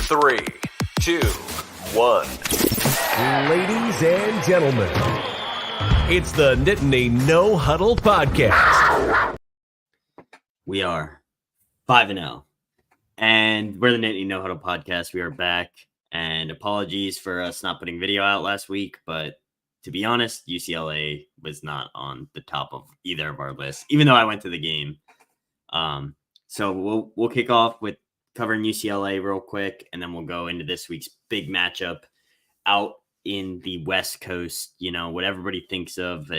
3, 2, 1. Ladies and gentlemen, it's the Nittany No Huddle Podcast. We are 5-0, and we're the Nittany No Huddle Podcast. We are back, and apologies for us not putting video out last week, but to be honest, UCLA was not on the top of either of our lists, even though I went to the game. So we'll kick off with covering UCLA real quick, and then we'll go into this week's big matchup out in the West Coast. You know, what everybody thinks of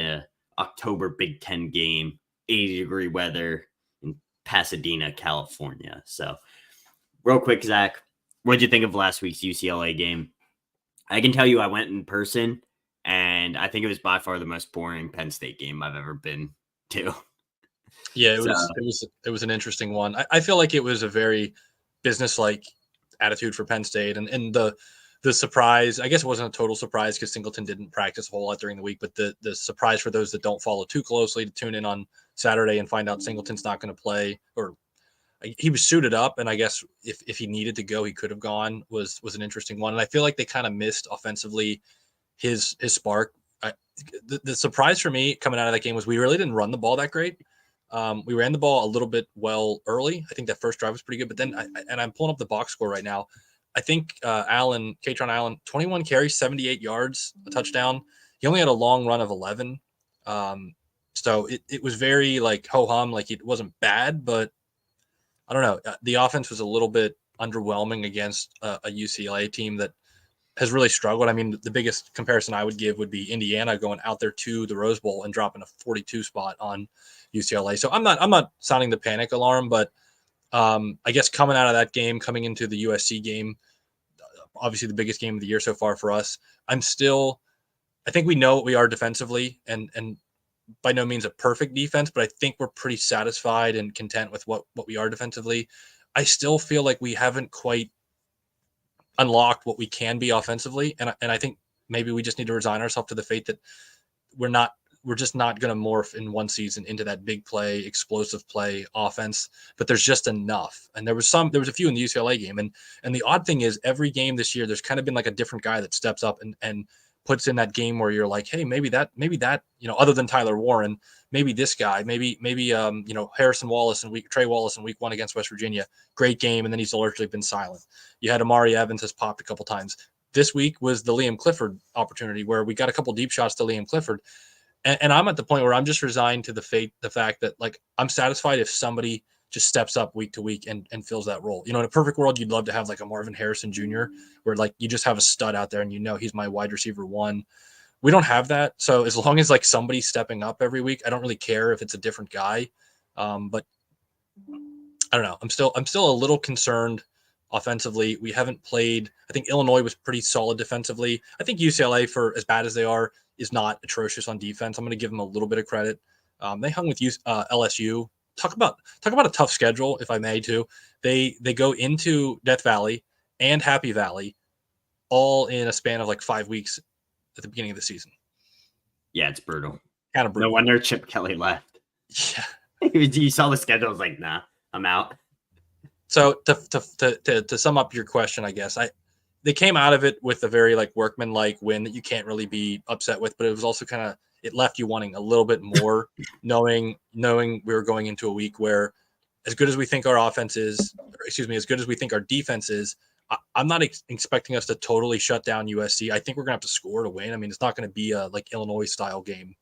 October Big Ten game, 80-degree weather in Pasadena, California. So real quick, Zach, what did you think of last week's UCLA game? I can tell you I went in person, and I think it was by far the most boring Penn State game I've ever been to. Yeah, it was an interesting one. I feel like it was a very business-like attitude for Penn State, and the surprise, I guess it wasn't a total surprise because Singleton didn't practice a whole lot during the week, but the surprise for those that don't follow too closely to tune in on Saturday and find out Singleton's not going to play, or he was suited up, and I guess if he needed to go, he could have gone, was an interesting one. And I feel like they kind of missed offensively his spark. The surprise for me coming out of that game was we really didn't run the ball that great. We ran the ball a little bit well early. I think that first drive was pretty good, but then I'm pulling up the box score right now. I think Katron Allen, 21 carries, 78 yards, a touchdown. He only had a long run of 11. So it was very like ho-hum, like it wasn't bad, but I don't know. The offense was a little bit underwhelming against a UCLA team that has really struggled. I mean, the biggest comparison I would give would be Indiana going out there to the Rose Bowl and dropping a 42 spot on UCLA. So I'm not sounding the panic alarm, but I guess coming out of that game, coming into the USC game, obviously the biggest game of the year so far for us, I think we know what we are defensively, and by no means a perfect defense, but I think we're pretty satisfied and content with what we are defensively. I still feel like we haven't quite unlocked what we can be offensively, and I think maybe we just need to resign ourselves to the fate that we're just not going to morph in one season into that big play, explosive play offense, but there's just enough. And there was a few in the UCLA game. And the odd thing is every game this year, there's kind of been like a different guy that steps up and puts in that game where you're like, hey, maybe that, other than Tyler Warren, maybe this guy, maybe Harrison Wallace and Trey Wallace in week 1 against West Virginia, great game. And then he's largely been silent. You had Amari Evans has popped a couple times. This week was the Liam Clifford opportunity where we got a couple deep shots to Liam Clifford. And I'm at the point where I'm just resigned to the fact that, like, I'm satisfied if somebody just steps up week to week and fills that role. In a perfect world, you'd love to have like a Marvin Harrison Jr., where like you just have a stud out there and he's my wide receiver 1. We don't have that. So as long as like somebody's stepping up every week, I don't really care if it's a different guy. But I don't know. I'm still a little concerned offensively. We haven't played. I think Illinois was pretty solid defensively. I think UCLA, for as bad as they are, is not atrocious on defense. I'm going to give them a little bit of credit. They hung with LSU. Talk about a tough schedule, if I may, too. They go into Death Valley and Happy Valley all in a span of like 5 weeks at the beginning of the season. Yeah, it's brutal. Kind of brutal. No wonder Chip Kelly left. Yeah. You saw the schedule. I was like, nah, I'm out. So to sum up your question, I guess they came out of it with a very like workman-like win that you can't really be upset with, but it was also kind of, it left you wanting a little bit more, knowing we were going into a week where, as good as we think our offense is, as good as we think our defense is, I'm not expecting us to totally shut down USC. I think we're gonna have to score to win. I mean, it's not gonna be a like Illinois style game.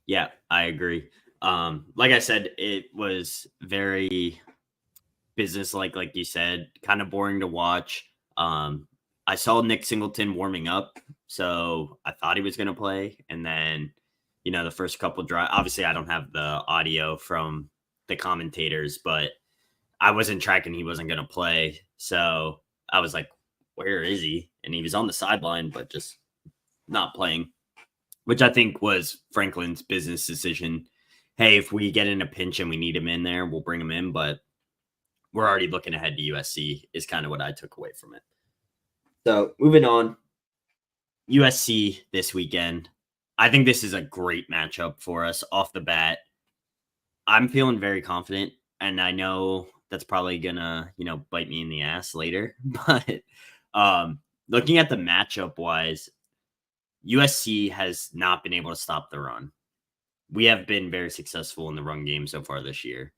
Yeah, I agree. Like I said, it was very business-like you said, kind of boring to watch. I saw Nick Singleton warming up, so I thought he was going to play. And then, the first couple drives, obviously I don't have the audio from the commentators, but I wasn't tracking he wasn't going to play. So I was like, where is he? And he was on the sideline, but just not playing, which I think was Franklin's business decision. Hey, if we get in a pinch and we need him in there, we'll bring him in. But we're already looking ahead to USC is kind of what I took away from it. So moving on, USC this weekend. I think this is a great matchup for us off the bat. I'm feeling very confident, and I know that's probably gonna, bite me in the ass later. But looking at the matchup wise, USC has not been able to stop the run. We have been very successful in the run game so far this year.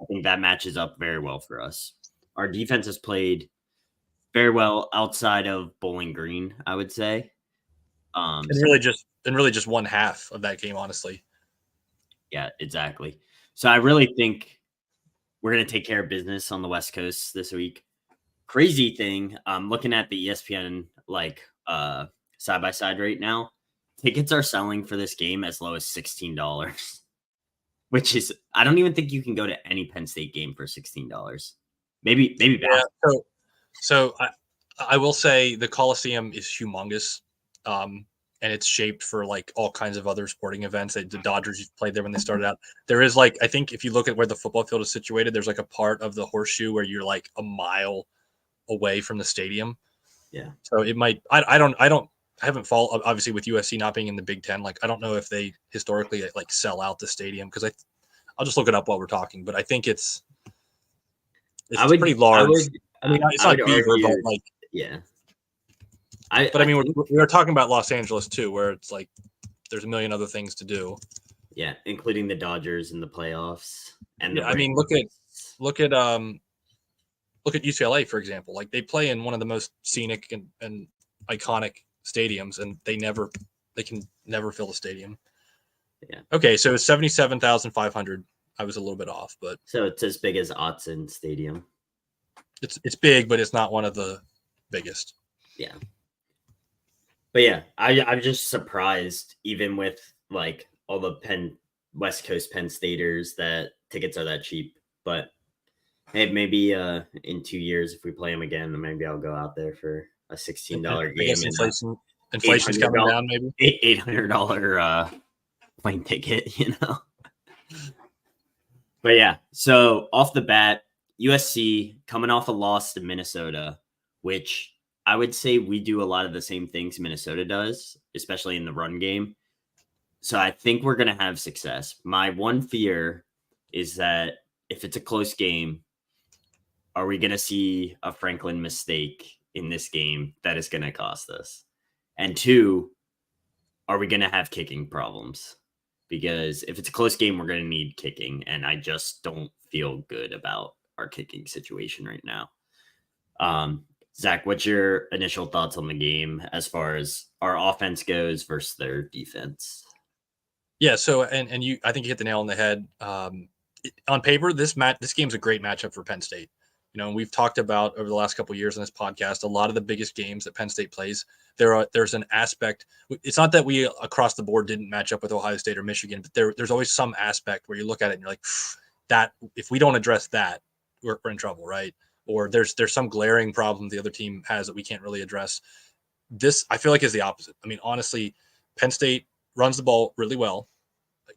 I think that matches up very well for us. Our defense has played very well outside of Bowling Green, I would say. And really just one half of that game, honestly. Yeah, exactly. So I really think we're going to take care of business on the West Coast this week. Crazy thing, looking at the ESPN side by side right now, tickets are selling for this game as low as $16, which is, I don't even think you can go to any Penn State game for $16. Maybe. Yeah. So I will say the Coliseum is humongous. And it's shaped for like all kinds of other sporting events. The Dodgers played there when they started out. There is I think if you look at where the football field is situated, there's like a part of the horseshoe where you're like a mile away from the stadium. Yeah. So it might, I haven't followed, obviously with USC not being in the Big Ten. Like, I don't know if they historically like sell out the stadium, because I'll just look it up while we're talking, but I think it's pretty large. It's not Beaver, but like, yeah. We were talking about Los Angeles too, where it's like there's a million other things to do. Yeah, including the Dodgers in the playoffs. And look at UCLA, for example. Like, they play in one of the most scenic and iconic stadiums, and they can never fill the stadium. Yeah. Okay, so it's 77,500. I was a little bit off, but so it's as big as Autzen Stadium. It's big, but it's not one of the biggest. Yeah. But yeah, I'm just surprised, even with like all the West Coast Penn Staters, that tickets are that cheap. But hey, maybe in 2 years, if we play them again, maybe I'll go out there for a $16 game. Inflation's coming down, maybe $800 plane ticket, But yeah, so off the bat, USC coming off a loss to Minnesota, which I would say we do a lot of the same things Minnesota does, especially in the run game. So I think we're going to have success. My one fear is that if it's a close game, are we going to see a Franklin mistake in this game that is going to cost us? And two, are we going to have kicking problems? Because if it's a close game, we're going to need kicking. And I just don't feel good about our kicking situation right now. Zach, what's your initial thoughts on the game as far as our offense goes versus their defense? Yeah, so and I think you hit the nail on the head. On paper, this game's a great matchup for Penn State. And we've talked about over the last couple of years on this podcast, a lot of the biggest games that Penn State plays, there's an aspect. It's not that we across the board didn't match up with Ohio State or Michigan, but there's always some aspect where you look at it and you're like, that if we don't address that, we're in trouble, right? Or there's some glaring problem the other team has that we can't really address. This, I feel like, is the opposite. I mean, honestly, Penn State runs the ball really well.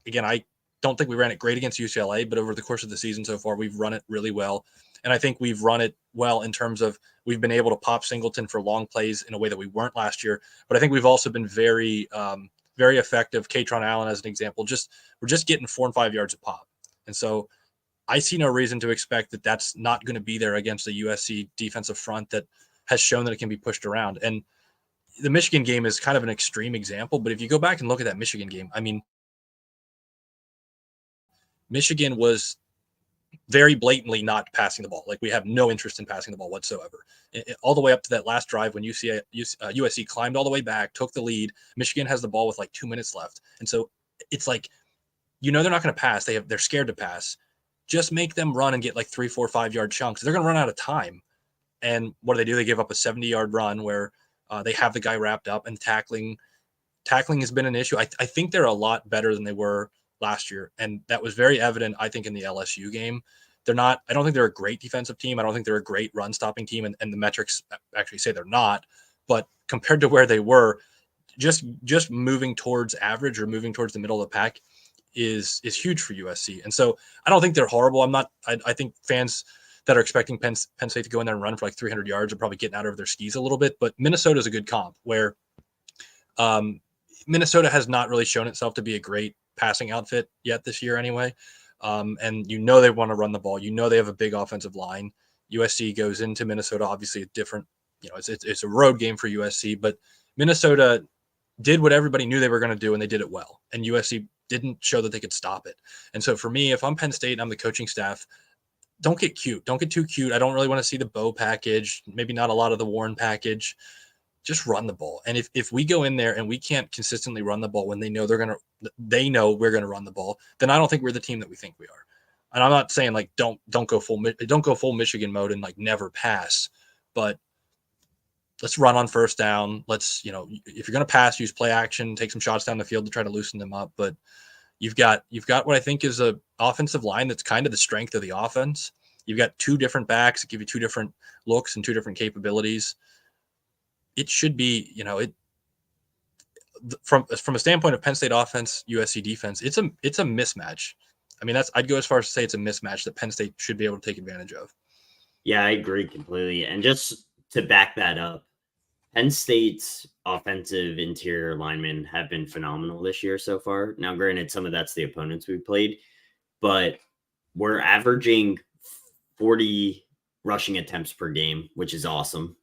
Again, I don't think we ran it great against UCLA, but over the course of the season so far, we've run it really well. And I think we've run it well in terms of we've been able to pop Singleton for long plays in a way that we weren't last year. But I think we've also been very, very effective. Katron Allen, as an example, we're just getting 4 and 5 yards of pop. And so I see no reason to expect that that's not going to be there against the USC defensive front that has shown that it can be pushed around. And the Michigan game is kind of an extreme example, but if you go back and look at that Michigan game, I mean, Michigan was very blatantly not passing the ball. Like, we have no interest in passing the ball whatsoever. All the way up to that last drive when USC climbed all the way back, took the lead. Michigan has the ball with like 2 minutes left. And so it's like, they're not going to pass. They're scared to pass. Just make them run and get like 3, 4, 5 yard chunks. They're going to run out of time. And what do? They give up a 70-yard run where they have the guy wrapped up, and tackling has been an issue. I think they're a lot better than they were last year. And that was very evident, I think, in the LSU game. I don't think they're a great defensive team. I don't think they're a great run stopping team. And the metrics actually say they're not. But compared to where they were, just moving towards average or moving towards the middle of the pack is huge for USC. And so I don't think they're horrible. I think fans that are expecting Penn State to go in there and run for like 300 yards are probably getting out of their skis a little bit. But Minnesota is a good comp, where Minnesota has not really shown itself to be a great passing outfit yet this year anyway. And they want to run the ball. They have a big offensive line. USC goes into Minnesota, obviously a different, it's a road game for USC, but Minnesota did what everybody knew they were going to do, and they did it well. And USC didn't show that they could stop it. And so for me, if I'm Penn State and I'm the coaching staff, don't get cute. Don't get too cute. I don't really want to see the Bo package, maybe not a lot of the Warren package. Just run the ball. And if we go in there and we can't consistently run the ball when they know we're going to run the ball, then I don't think we're the team that we think we are. And I'm not saying like don't go full Michigan mode and like never pass, but let's run on first down. Let's, if you're going to pass, use play action, take some shots down the field to try to loosen them up. But you've got what I think is a offensive line that's kind of the strength of the offense. You've got two different backs that give you two different looks and two different capabilities. It should be, from a standpoint of Penn State offense, USC defense, it's a mismatch. I mean, I'd go as far as to say it's a mismatch that Penn State should be able to take advantage of. Yeah, I agree completely. And just to back that up, Penn State's offensive interior linemen have been phenomenal this year so far. Now, granted, some of that's the opponents we played, but we're averaging 40 rushing attempts per game, which is awesome.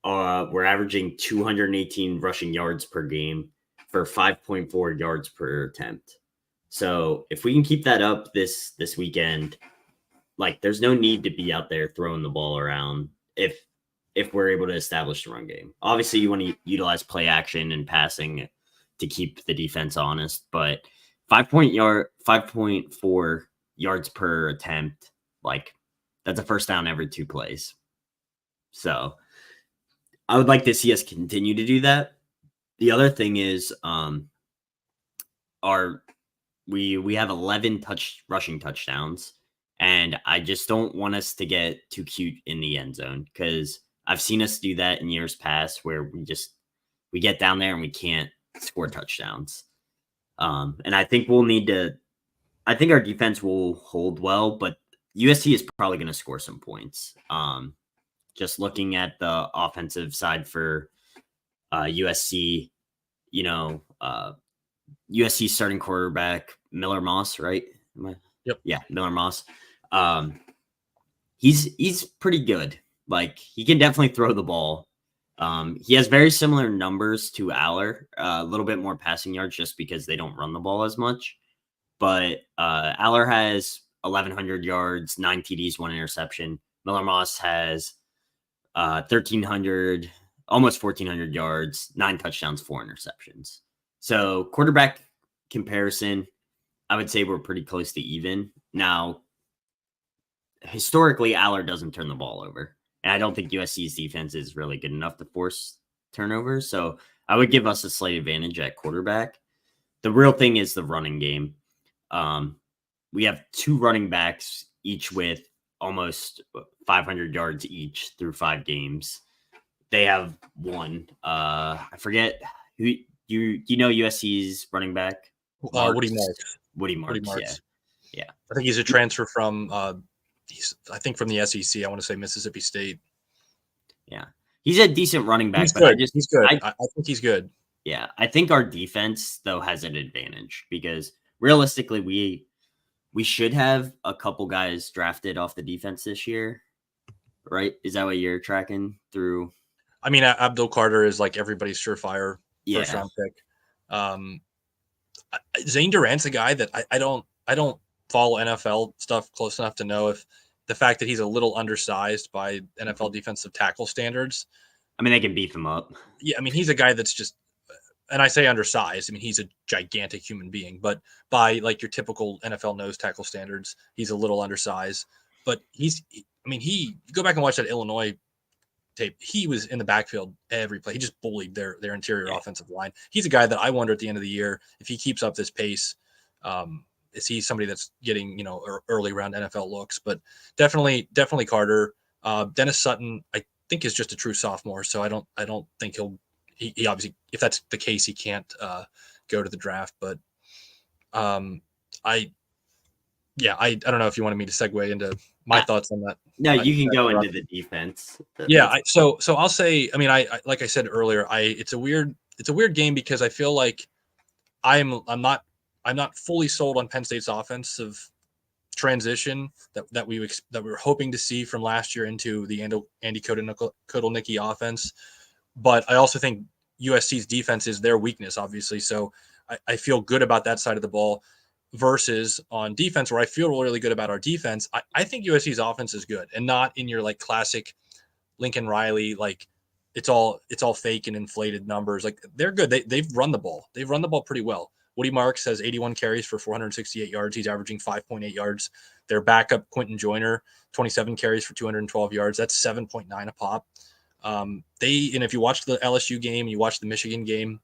We're averaging 218 rushing yards per game for 5.4 yards per attempt. So if we can keep that up this weekend, like there's no need to be out there throwing the ball around if we're able to establish the run game. Obviously, you want to utilize play action and passing to keep the defense honest, but 5.4 yards per attempt, like that's a first down every 2 plays. So I would like to see us continue to do that. The other thing is we have 11 rushing touchdowns, and I just don't want us to get too cute in the end zone, because I've seen us do that in years past where we get down there and we can't score touchdowns. And I think I think our defense will hold well, but USC is probably going to score some points. Just looking at the offensive side for USC, USC starting quarterback Miller Moss, right? Yep. Yeah, Miller Moss. He's pretty good. Like, he can definitely throw the ball. He has very similar numbers to Aller, a little bit more passing yards just because they don't run the ball as much. But Aller has 1,100 yards, 9 TDs, 1 interception. Miller Moss has 1,300, almost 1,400 yards, 9 touchdowns, 4 interceptions. So quarterback comparison, I would say we're pretty close to even. Now, historically, Aller doesn't turn the ball over. And I don't think USC's defense is really good enough to force turnovers. So I would give us a slight advantage at quarterback. The real thing is the running game. We have 2 running backs, each with almost 500 yards each through 5 games. They have one. I forget who you know USC's running back. Woody Marks. Woody Marks. Yeah. I think he's a transfer from from the SEC. I want to say Mississippi State. Yeah, he's a decent running back. He's but good. He's good. I think he's good. Yeah, I think our defense though has an advantage because realistically, we should have a couple guys drafted off the defense this year, right? Is that what you're tracking through? I mean, Abdul Carter is like everybody's surefire first round pick. Zane Durant's a guy that I don't follow NFL stuff close enough to know if the fact that he's a little undersized by NFL defensive tackle standards. I mean, they can beef him up. Yeah, I mean, he's a guy that's just, and I say undersized, I mean, he's a gigantic human being, but by like your typical NFL nose tackle standards, he's a little undersized. But you go back and watch that Illinois tape, he was in the backfield every play. He just bullied their interior offensive line. He's a guy that I wonder at the end of the year, if he keeps up this pace, is he somebody that's getting, early round NFL looks? But definitely Carter. Dennis Sutton, I think, is just a true sophomore, so I don't think he obviously, if that's the case, he can't go to the draft. But I don't know if you wanted me to segue into my thoughts on that. No, you can go into the defense. Yeah, so I'll say, I mean, I like I said earlier, it's a weird game because I feel like I'm not fully sold on Penn State's offensive transition that we were hoping to see from last year into the Andy Kotelnicki offense. But I also think USC's defense is their weakness, obviously. So I feel good about that side of the ball versus on defense, where I feel really good about our defense. I think USC's offense is good, and not in your like classic Lincoln Riley, like it's all fake and inflated numbers. Like they're good. They've run the ball. They've run the ball pretty well. Woody Marks has 81 carries for 468 yards. He's averaging 5.8 yards. Their backup, Quentin Joyner, 27 carries for 212 yards. That's 7.9 a pop. And if you watch the LSU game, you watch the Michigan game,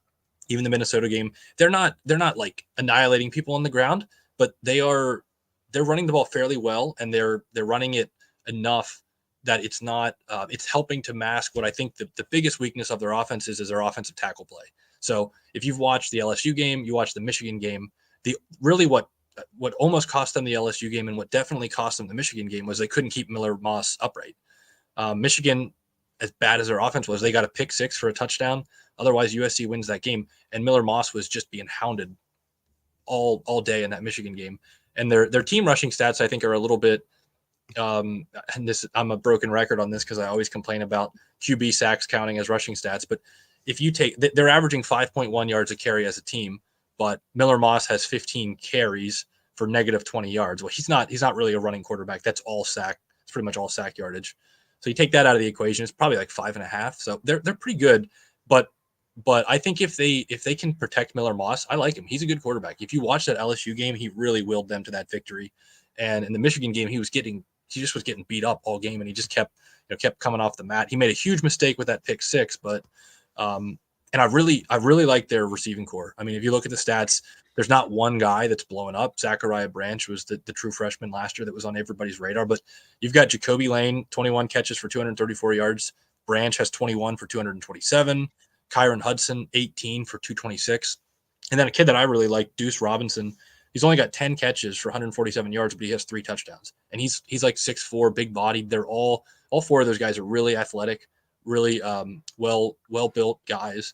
even the Minnesota game, they're not like annihilating people on the ground, but they're running the ball fairly well, and they're running it enough that it's not it's helping to mask what I think the biggest weakness of their offense is their offensive tackle play. So if you've watched the LSU game, you watch the Michigan game, what almost cost them the LSU game and what definitely cost them the Michigan game was they couldn't keep Miller Moss upright. Michigan, as bad as their offense was, they got a pick six for a touchdown. Otherwise, USC wins that game. And Miller Moss was just being hounded all day in that Michigan game. And their team rushing stats, I think, are a little bit. And I'm a broken record on this because I always complain about QB sacks counting as rushing stats. But if you they're averaging 5.1 yards a carry as a team, but Miller Moss has 15 carries for negative 20 yards. Well, he's not really a running quarterback. That's all sack. It's pretty much all sack yardage. So you take that out of the equation, it's probably like 5.5. So they're pretty good. But I think if they can protect Miller Moss, I like him. He's a good quarterback. If you watch that LSU game, he really willed them to that victory. And in the Michigan game, he just was getting beat up all game, and he just kept coming off the mat. He made a huge mistake with that pick six, but and I really like their receiving core. I mean, if you look at the stats, there's not one guy that's blowing up. Zachariah Branch was the true freshman last year that was on everybody's radar, but you've got Jacoby Lane, 21 catches for 234 yards. Branch has 21 for 227. Kyron Hudson, 18 for 226. And then a kid that I really like, Deuce Robinson, he's only got 10 catches for 147 yards, but he has 3 touchdowns. And he's like 6'4", big bodied. They're all 4 of those guys are really athletic, really well built guys.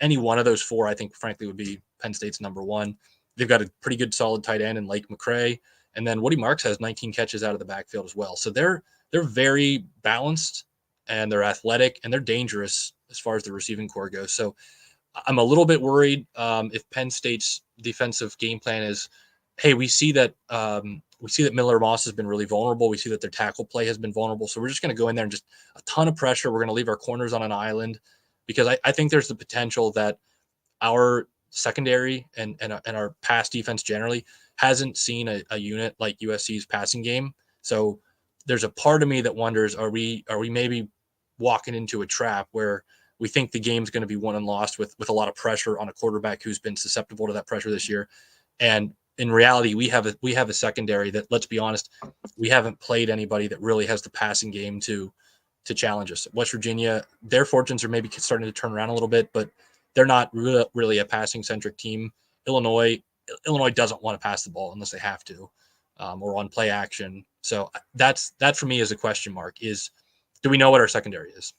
Any one of those 4, I think, frankly, would be Penn State's number 1. They've got a pretty good solid tight end in Lake McRae. And then Woody Marks has 19 catches out of the backfield as well. So they're very balanced, and they're athletic, and they're dangerous as far as the receiving core goes. So I'm a little bit worried if Penn State's defensive game plan is, hey, we see that Miller Moss has been really vulnerable. We see that their tackle play has been vulnerable. So we're just going to go in there and just a ton of pressure. We're going to leave our corners on an island, because I think there's the potential that our secondary and our pass defense generally hasn't seen a unit like USC's passing game. So there's a part of me that wonders, are we maybe walking into a trap where we think the game's going to be won and lost with a lot of pressure on a quarterback who's been susceptible to that pressure this year. And in reality, we have a secondary that, let's be honest, we haven't played anybody that really has the passing game to challenge us. West Virginia, their fortunes are maybe starting to turn around a little bit, but they're not really a passing-centric team. Illinois doesn't want to pass the ball unless they have to, or on play action. So that for me is a question mark, is do we know what our secondary is,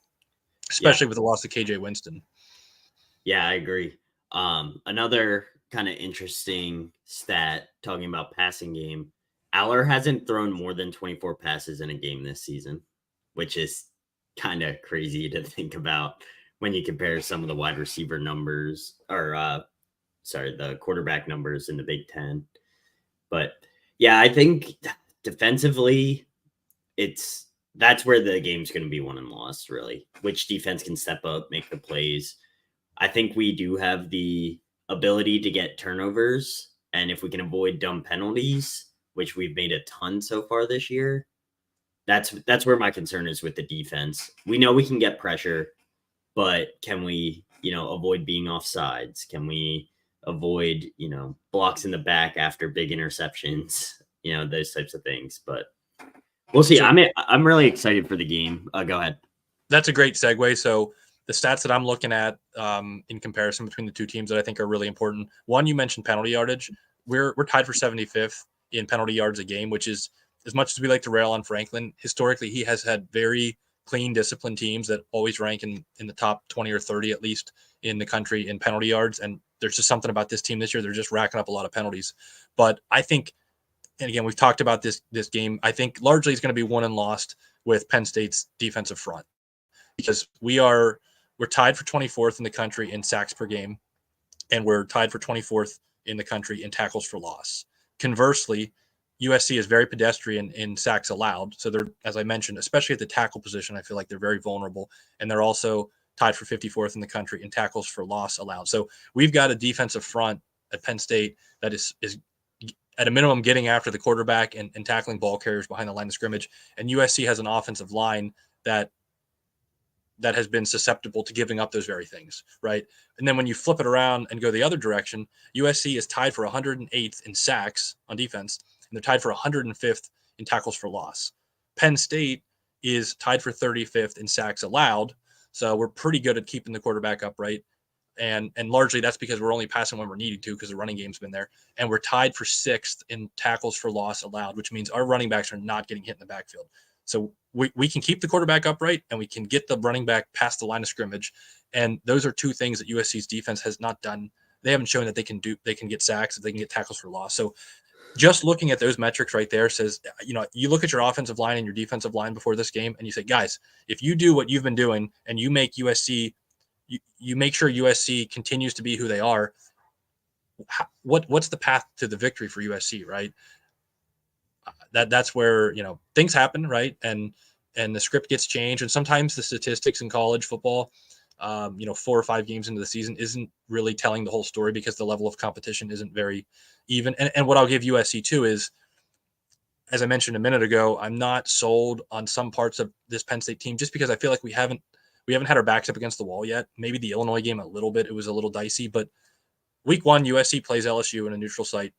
especially with the loss of KJ Winston? Yeah, I agree. Another kind of interesting stat talking about passing game, Aller hasn't thrown more than 24 passes in a game this season, which is kind of crazy to think about when you compare some of the wide receiver numbers, or the quarterback numbers in the Big Ten. But yeah, I think defensively, that's where the game's going to be won and lost, really. Which defense can step up, make the plays. I think we do have the ability to get turnovers, and if we can avoid dumb penalties, which we've made a ton so far this year, that's where my concern is with the defense. We know we can get pressure, but can we, avoid being offsides? Can we avoid, blocks in the back after big interceptions? Those types of things. But we'll see. So, I'm really excited for the game. Go ahead. That's a great segue. So the stats that I'm looking at in comparison between the two teams that I think are really important. One, you mentioned penalty yardage. We're tied for 75th in penalty yards a game, which is, as much as we like to rail on Franklin, historically he has had very clean, disciplined teams that always rank in the top 20 or 30 at least in the country in penalty yards. And there's just something about this team this year. They're just racking up a lot of penalties. But I think and again, we've talked about this game. I think largely it's going to be won and lost with Penn State's defensive front, because we're tied for 24th in the country in sacks per game, and we're tied for 24th in the country in tackles for loss. Conversely, USC is very pedestrian in sacks allowed. So they're, as I mentioned, especially at the tackle position, I feel like they're very vulnerable, and they're also tied for 54th in the country in tackles for loss allowed. So we've got a defensive front at Penn State that is at a minimum getting after the quarterback and tackling ball carriers behind the line of scrimmage. And USC has an offensive line that has been susceptible to giving up those very things, right? And then when you flip it around and go the other direction, USC is tied for 108th in sacks on defense, and they're tied for 105th in tackles for loss. Penn State is tied for 35th in sacks allowed, so we're pretty good at keeping the quarterback upright. And largely that's because we're only passing when we're needed to, because the running game's been there. And we're tied for 6th in tackles for loss allowed, which means our running backs are not getting hit in the backfield. So we can keep the quarterback upright, and we can get the running back past the line of scrimmage. And those are two things that USC's defense has not done. They haven't shown that they can get sacks, that they can get tackles for loss. So just looking at those metrics right there says, you look at your offensive line and your defensive line before this game, and you say, guys, if you do what you've been doing and you make USC – you make sure USC continues to be who they are, what's the path to the victory for USC, right? That's where, things happen, right? And the script gets changed. And sometimes the statistics in college football, 4 or 5 games into the season isn't really telling the whole story, because the level of competition isn't very even. And what I'll give USC too is, as I mentioned a minute ago, I'm not sold on some parts of this Penn State team, just because I feel like we haven't had our backs up against the wall yet. Maybe the Illinois game a little bit. It was a little dicey, but week 1, USC plays LSU in a neutral site.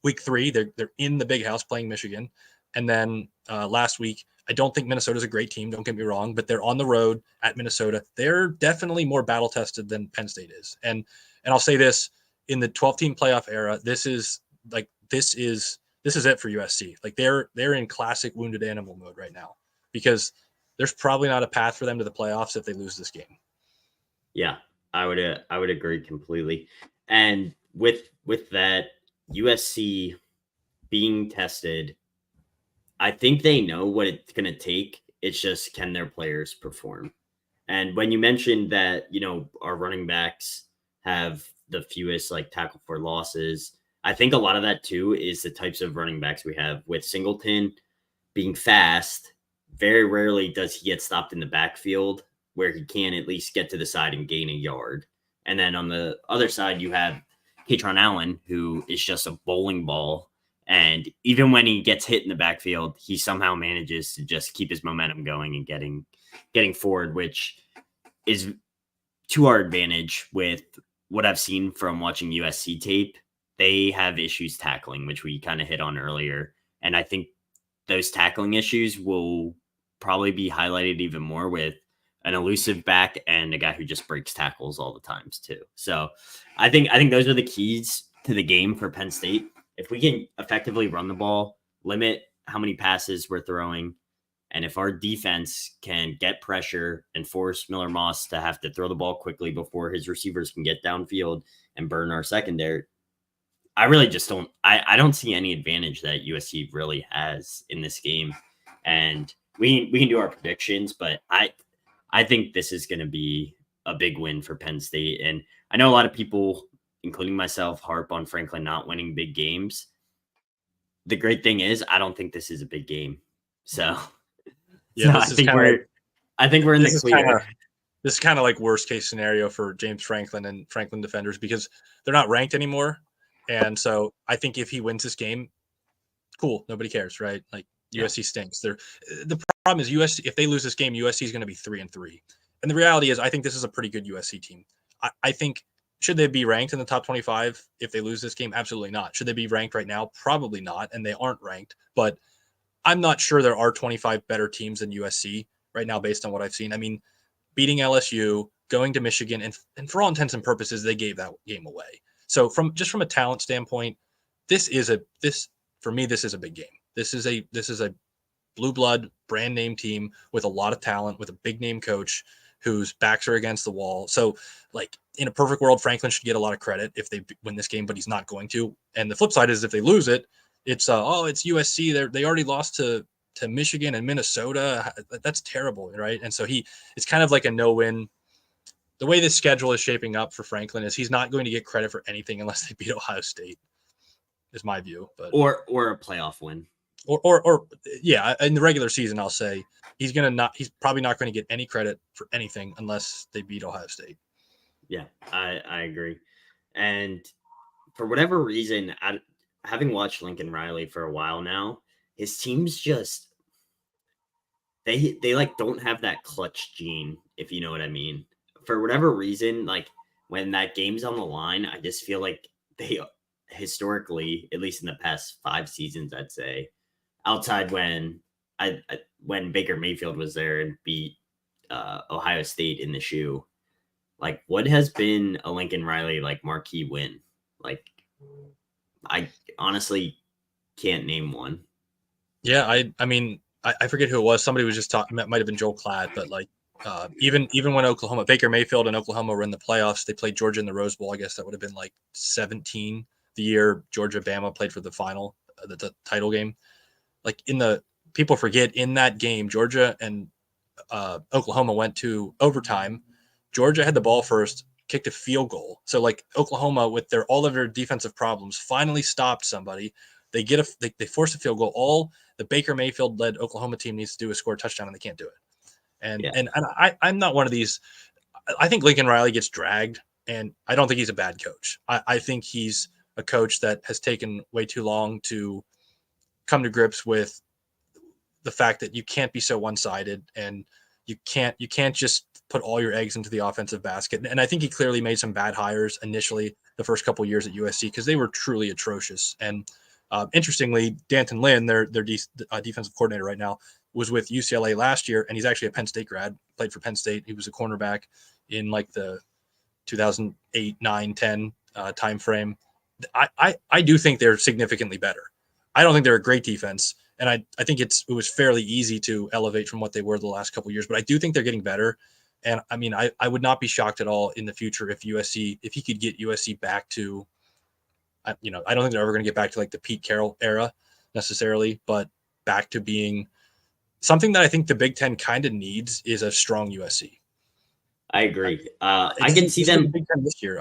Week 3, they're in the big house playing Michigan. And then last week, I don't think Minnesota's a great team, don't get me wrong, but they're on the road at Minnesota. They're definitely more battle tested than Penn State is. And I'll say this, in the 12-team playoff era, this is it for USC. Like they're in classic wounded animal mode right now, because there's probably not a path for them to the playoffs if they lose this game. Yeah, I would agree completely. And with that, USC being tested, I think they know what it's going to take. It's just, can their players perform? And when you mentioned that, our running backs have the fewest tackle for losses, I think a lot of that too is the types of running backs we have, with Singleton being fast. Very rarely does he get stopped in the backfield, where he can at least get to the side and gain a yard. And then on the other side, you have Katron Allen, who is just a bowling ball. And even when he gets hit in the backfield, he somehow manages to just keep his momentum going and getting forward, which is to our advantage. With what I've seen from watching USC tape, they have issues tackling, which we kind of hit on earlier. And I think those tackling issues will probably be highlighted even more with an elusive back and a guy who just breaks tackles all the times too. So I think those are the keys to the game for Penn State. If we can effectively run the ball, limit how many passes we're throwing, and if our defense can get pressure and force Miller Moss to have to throw the ball quickly before his receivers can get downfield and burn our secondary, I really just don't. I don't see any advantage that USC really has in this game. And we can do our predictions, but I think this is going to be a big win for Penn State. And I know a lot of people, including myself, harp on Franklin not winning big games. The great thing is, I don't think this is a big game. So yeah, I think we're in the clear. This is kind of like worst case scenario for James Franklin and Franklin defenders, because they're not ranked anymore. And so I think if he wins this game, cool, nobody cares, right? Like USC stinks. The problem is USC, if they lose this game, USC is going to be 3-3. And the reality is, I think this is a pretty good USC team. I think, should they be ranked in the top 25 if they lose this game? Absolutely not. Should they be ranked right now? Probably not. And they aren't ranked. But I'm not sure there are 25 better teams than USC right now, based on what I've seen. I mean, beating LSU, going to Michigan, and for all intents and purposes, they gave that game away. So from a talent standpoint, this is a big game. This is a blue blood brand name team with a lot of talent, with a big name coach whose backs are against the wall. So in a perfect world, Franklin should get a lot of credit if they win this game, but he's not going to. And the flip side is, if they lose it, It's it's USC. They already lost to Michigan and Minnesota. That's terrible, right? And so it's kind of like a no-win. The way this schedule is shaping up for Franklin is he's not going to get credit for anything unless they beat Ohio State, is my view. But or a playoff win. Or yeah, in the regular season, I'll say he's probably not going to get any credit for anything unless they beat Ohio State. Yeah, I agree. And for whatever reason, having watched Lincoln Riley for a while now, his teams just they like don't have that clutch gene, if you know what I mean. For whatever reason, like when that game's on the line, I just feel like they historically, at least in the past 5 seasons, I'd say, outside when when Baker Mayfield was there and beat Ohio State in the shoe, like what has been a Lincoln Riley like marquee win? Like I honestly can't name one. Yeah, I mean I forget who it was. Somebody was just talking. That might have been Joel Klatt, but like even when Baker Mayfield and Oklahoma were in the playoffs, they played Georgia in the Rose Bowl. I guess that would have been like 17, the year Georgia Bama played for the final, the title game. Like people forget in that game, Georgia and Oklahoma went to overtime. Georgia had the ball first, kicked a field goal. So like Oklahoma, with all of their defensive problems, finally stopped somebody. They they force a field goal. All the Baker Mayfield led Oklahoma team needs to do is score a touchdown, and they can't do it. And I'm not one of these. I think Lincoln Riley gets dragged, and I don't think he's a bad coach. I think he's a coach that has taken way too long to come to grips with the fact that you can't be so one-sided, and you can't just put all your eggs into the offensive basket. And I think he clearly made some bad hires initially the first couple of years at USC because they were truly atrocious. And interestingly, Danton Lynn, their defensive coordinator right now, was with UCLA last year, and he's actually a Penn State grad, played for Penn State. He was a cornerback in like the 2008, 9, 10 timeframe. I do think they're significantly better. I don't think they're a great defense, and I think it was fairly easy to elevate from what they were the last couple of years, but I do think they're getting better. And I mean, I would not be shocked at all in the future if he could get USC back to, I don't think they're ever going to get back to like the Pete Carroll era necessarily, but back to being something that I think the Big Ten kind of needs is a strong USC. I agree. I can see them Big Ten this year.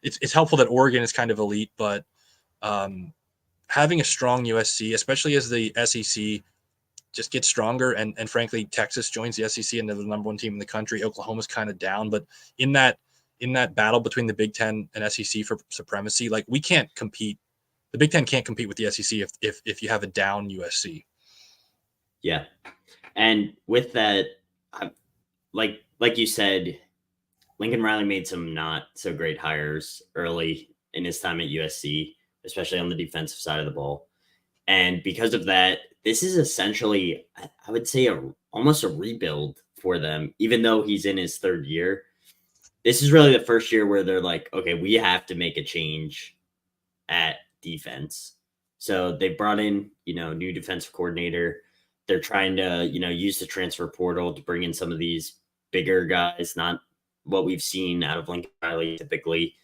It's helpful that Oregon is kind of elite, but having a strong USC, especially as the SEC just gets stronger, and frankly, Texas joins the SEC and they're the number 1 team in the country. Oklahoma's kind of down, but in that battle between the Big Ten and SEC for supremacy, like we can't compete. The Big Ten can't compete with the SEC if you have a down USC. Yeah. And with that, like you said, Lincoln Riley made some not so great hires early in his time at USC, especially on the defensive side of the ball. And because of that, this is essentially, I would say, almost a rebuild for them, even though he's in his 3rd year. This is really the first year where they're like, okay, we have to make a change at defense. So they brought in, new defensive coordinator. They're trying to, use the transfer portal to bring in some of these bigger guys, not what we've seen out of Lincoln Riley typically.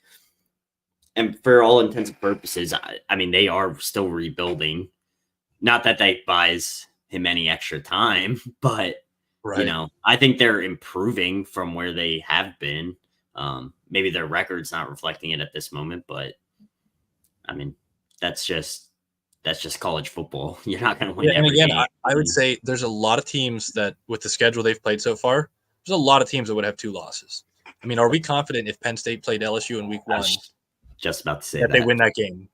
And for all intents and purposes, I mean, they are still rebuilding. Not that that buys him any extra time, but, right. I think they're improving from where they have been. Maybe their record's not reflecting it at this moment, but, I mean, that's just college football. You're not going to win every game. I would say there's a lot of teams that, with the schedule they've played so far, there's a lot of teams that would have 2 losses. I mean, are we confident if Penn State played LSU in week 1? Just about to say that they win that game?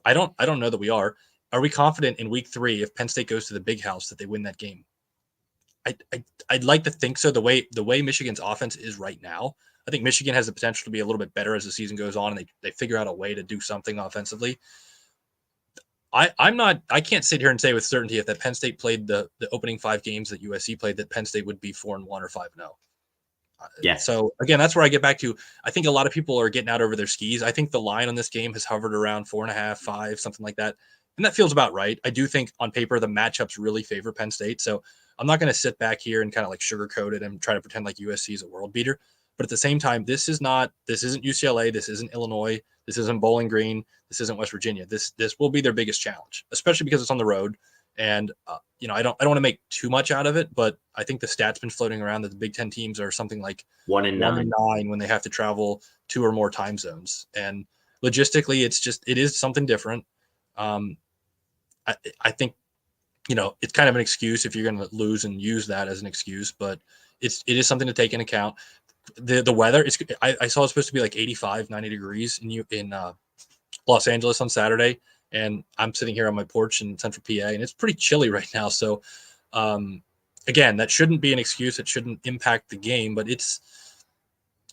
I don't know that we are. Are we confident in week 3 if Penn State goes to the Big House that they win that game? I'd like to think so. The way Michigan's offense is right now, I think Michigan has the potential to be a little bit better as the season goes on, and they figure out a way to do something offensively. I can't sit here and say with certainty if that Penn State played the opening 5 games that USC played that Penn State would be 4-1 or 5-0. Yeah. So again, that's where I get back to. I think a lot of people are getting out over their skis. I think the line on this game has hovered around 4.5, 5, something like that. And that feels about right. I do think on paper, the matchups really favor Penn State. So I'm not going to sit back here and kind of like sugarcoat it and try to pretend like USC is a world beater. But at the same time, this isn't UCLA, this isn't Illinois, this isn't Bowling Green, this isn't West Virginia. This will be their biggest challenge, especially because it's on the road. And I don't want to make too much out of it, but I think the stats been floating around that the Big Ten teams are something like 1-9 when they have to travel 2 or more time zones. And logistically, it is something different. I think, it's kind of an excuse if you're going to lose and use that as an excuse, but it is something to take into account. The weather, I saw it's supposed to be like 85, 90 degrees in Los Angeles on Saturday. And I'm sitting here on my porch in Central PA, and it's pretty chilly right now. So, again, that shouldn't be an excuse. It shouldn't impact the game, but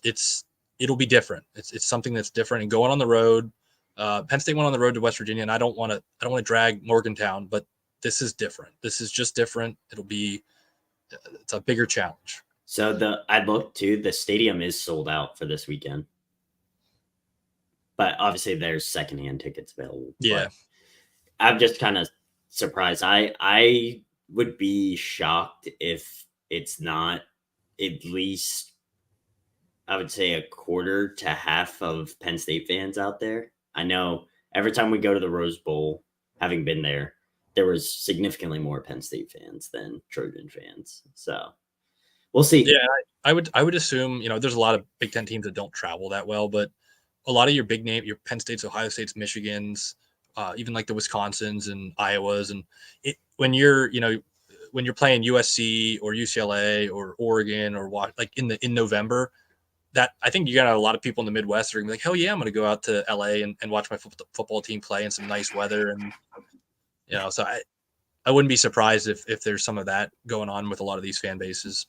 it'll be different. It's something that's different. And going on the road, Penn State went on the road to West Virginia, and I don't want to drag Morgantown, but this is different. This is just different. It's a bigger challenge. So I looked too. The stadium is sold out for this weekend. But obviously there's secondhand tickets available. Yeah. I'm just kind of surprised. I would be shocked if it's not at least, I would say, a quarter to half of Penn State fans out there. I know every time we go to the Rose Bowl, having been there was significantly more Penn State fans than Trojan fans. So we'll see. Yeah, I would assume, there's a lot of Big Ten teams that don't travel that well, but a lot of your big name, your Penn States, Ohio States, Michigans, even like the Wisconsins and Iowas, and when you're playing USC or UCLA or Oregon or like in November, that I think you got a lot of people in the Midwest that are gonna be like, hell yeah, I'm gonna go out to LA and watch my football team play in some nice weather, and so I wouldn't be surprised if there's some of that going on with a lot of these fan bases.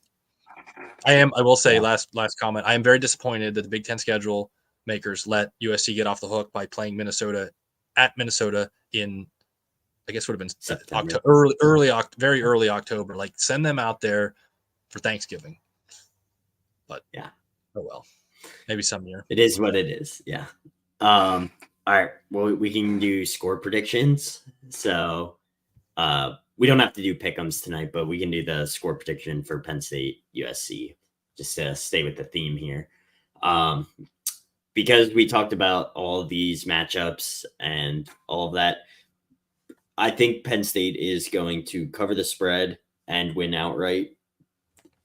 I will say, last comment, I am very disappointed that the Big Ten schedule makers let USC get off the hook by playing Minnesota at Minnesota in, I guess would have been October, very early October. Like, send them out there for Thanksgiving. But yeah, oh well, maybe some year. It is what it is. Yeah. All right. Well, we can do score predictions. So we don't have to do pick'ems tonight, but we can do the score prediction for Penn State USC, just to stay with the theme here. Because we talked about all of these matchups and all of that, I think Penn State is going to cover the spread and win outright.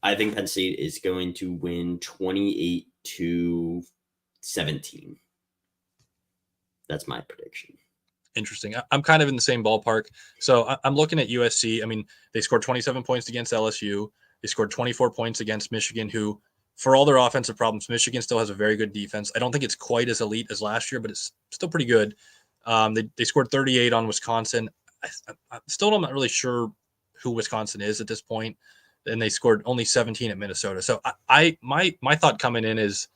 I think Penn State is going to win 28-17. That's my prediction. Interesting. I'm kind of in the same ballpark. So I'm looking at USC. I mean, they scored 27 points against LSU. They scored 24 points against Michigan, who, for all their offensive problems, Michigan still has a very good defense. I don't think it's quite as elite as last year, but it's still pretty good. They scored 38 on Wisconsin. I'm still not really sure who Wisconsin is at this point. And they scored only 17 at Minnesota. So my thought coming in is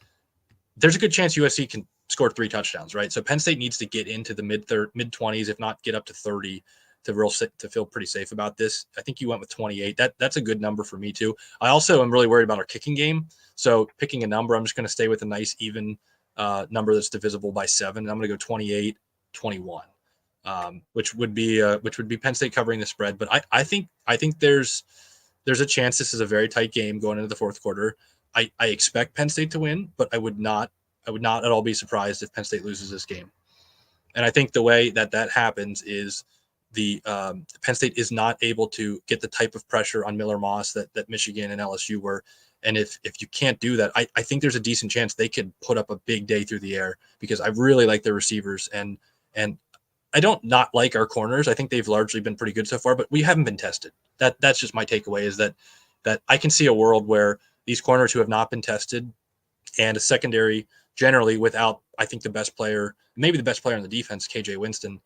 there's a good chance USC can score 3 touchdowns, right? So Penn State needs to get into the mid 20s, if not get up to 30, to feel pretty safe about this. I think you went with 28. That's a good number for me too. I also am really worried about our kicking game. So picking a number, I'm just going to stay with a nice even number that's divisible by 7. I'm going to go 28-21, which would be Penn State covering the spread. But I think there's a chance this is a very tight game going into the fourth quarter. I expect Penn State to win, but I would not at all be surprised if Penn State loses this game. And I think the way that happens is the Penn State is not able to get the type of pressure on Miller Moss that Michigan and LSU were. And if you can't do that, I think there's a decent chance they could put up a big day through the air, because I really like their receivers, and I don't not like our corners. I think they've largely been pretty good so far, but we haven't been tested. That's just my takeaway, is that I can see a world where these corners who have not been tested, and a secondary generally without, I think, the best player, maybe the best player on the defense, KJ Winston.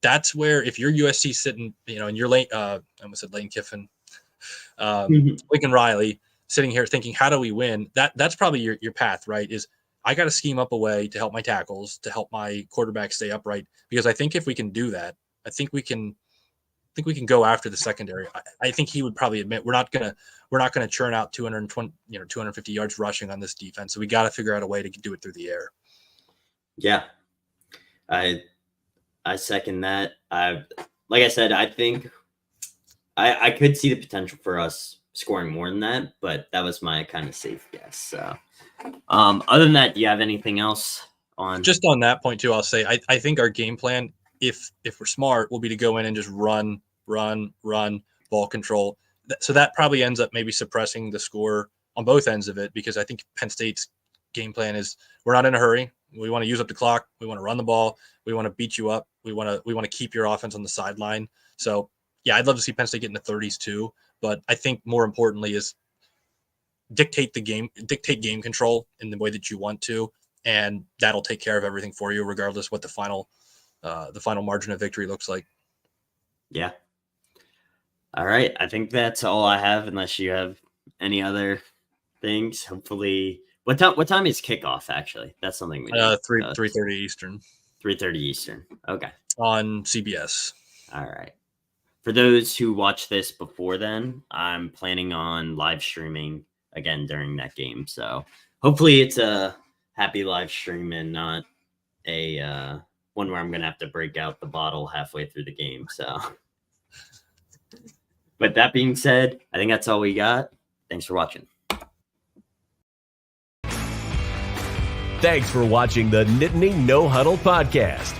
That's where, if you're USC sitting, in your lane, I almost said Lane Kiffin, Lincoln Riley, sitting here thinking, how do we win? That's probably your path, right? Is I got to scheme up a way to help my tackles, to help my quarterback stay upright, because I think if we can do that, I think we can go after the secondary. I think he would probably admit we're not gonna churn out 220, 250 yards rushing on this defense. So we got to figure out a way to do it through the air. Yeah, I second that. Like I said, I think I could see the potential for us scoring more than that, but that was my kind of safe guess. So, other than that, do you have anything else on? Just on that point too, I'll say I think our game plan, if we're smart, will be to go in and just run, ball control. So that probably ends up maybe suppressing the score on both ends of it, because I think Penn State's game plan is we're not in a hurry. We want to use up the clock. We want to run the ball. We want to beat you up. We want to keep your offense on the sideline. So yeah, I'd love to see Penn State get in the 30s too. But I think more importantly is dictate game control in the way that you want to, and that'll take care of everything for you, regardless what the final margin of victory looks like. Yeah. All right. I think that's all I have, unless you have any other things. Hopefully, what time is kickoff? Actually, that's something we 3:30 Eastern. 3:30 Eastern. Okay. On CBS. All right. For those who watch this before then, I'm planning on live streaming again during that game. So hopefully it's a happy live stream and not a one where I'm going to have to break out the bottle halfway through the game. So, but that being said, I think that's all we got. Thanks for watching. Thanks for watching the Nittany No Huddle podcast.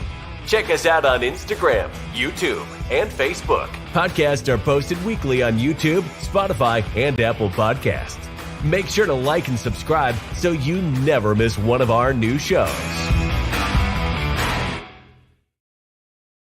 Check us out on Instagram, YouTube, and Facebook. Podcasts are posted weekly on YouTube, Spotify, and Apple Podcasts. Make sure to like and subscribe so you never miss one of our new shows.